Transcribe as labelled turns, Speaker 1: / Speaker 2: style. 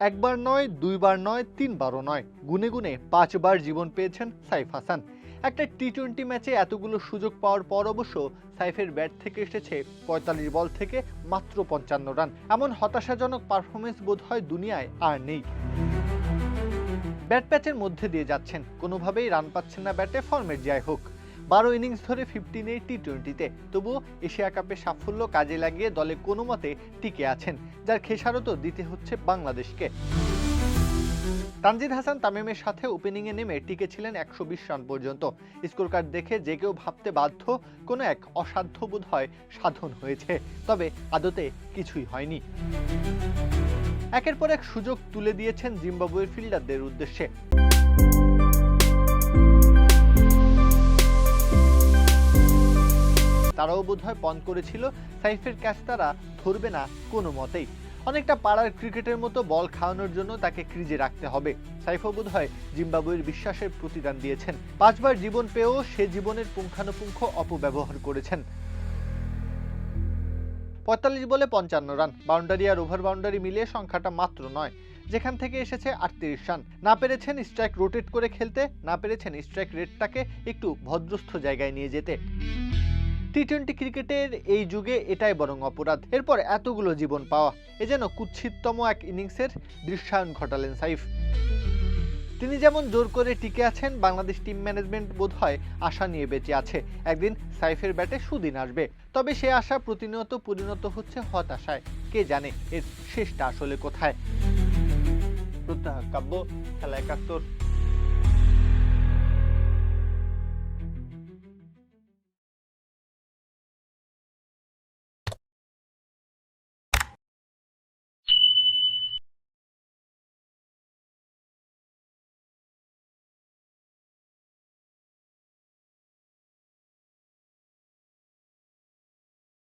Speaker 1: একবার নয়, দুইবার নয়, তিনবারও নয়, গুনে গুনে 5 বার জীবন পেয়েছেন সাইফ হাসান। একটা টি-20 ম্যাচে এতগুলো সুযোগ পাওয়ার পর অবশ্য সাইফের ব্যাট থেকে এসেছে 45 বল থেকে মাত্র 55 রান। এমন হতাশাজনক পারফরমেন্স বোধহয় দুনিয়ায় আর নেই। ব্যাট প্যাচের মধ্যে দিয়ে যাচ্ছেন, কোনোভাবেই রান পাচ্ছেন না ব্যাটে, ফর্মের যাই হোক। 12 ইনিংস ধরে 50 নেই টি-20-তে, তবুও এশিয়া কাপে সাফল্য কাজে লাগিয়ে দলে কোনো মতে টিকে আছেন, যার খেসারতও দিতে হচ্ছে বাংলাদেশকে। তানজিদ হাসান তামিমের সাথে ওপেনিংয়ে নেমে টিকেছিলেন 120 রান পর্যন্ত। স্কোর কার্ড দেখে যে কেউ ভাবতে বাধ্য কোনো এক অসাধ্য বোধহয় সাধন হয়েছে, তবে আদতে কিছুই হয়নি। একের পর এক সুযোগ তুলে দিয়েছেন জিম্বাবুয়ের ফিল্ডারদের উদ্দেশ্যে। তারাও বোধহয় পণ করেছিল সাইফের ক্যাচ তারা ধরবে না কোনো মতেই। অনেকটা পাড়ার ক্রিকেটের মতো বল খাওয়ানোর জন্য তাকে ক্রিজে রাখতে হবে। সাইফও বোধহয় জিম্বাবুয়ের বিশ্বাসের প্রতিদান দিয়েছেন। 5 বার জীবন পেয়েও সে জীবনের পুঙ্খানুপুঙ্খ অপব্যবহার করেছেন। 45 বলে 55 রান, বাউন্ডারি আর ওভার বাউন্ডারি মিলিয়ে সংখ্যাটা মাত্র 9, যেখান থেকে এসেছে 38 রান। না পেরেছেন স্ট্রাইক রোটেট করে খেলতে, না পেরেছেন স্ট্রাইক রেটটাকে একটু ভদ্রস্থ জায়গায় নিয়ে যেতে। টি-20 ক্রিকেটের এই যুগে এটাই বরং অপরাধ। এরপর এতগুলো জীবন পাওয়া, এ যেন কুৎসিততম এক ইনিংসের দৃশ্যায়ন ঘটালেন সাইফ। তিনি যেমন জোর করে টিকে আছেন, বাংলাদেশ টিম ম্যানেজমেন্ট বোধহয় আশা নিয়ে বেঁচে আছে একদিন সাইফের ব্যাটে সুদিন আসবে। তবে সে আশা প্রতিনিয়ত পরিণত হচ্ছে হতাশায়। কে জানে এর শেষটা আসলে কোথায়। প্রত্যাহ কাব্য, খেলা 71।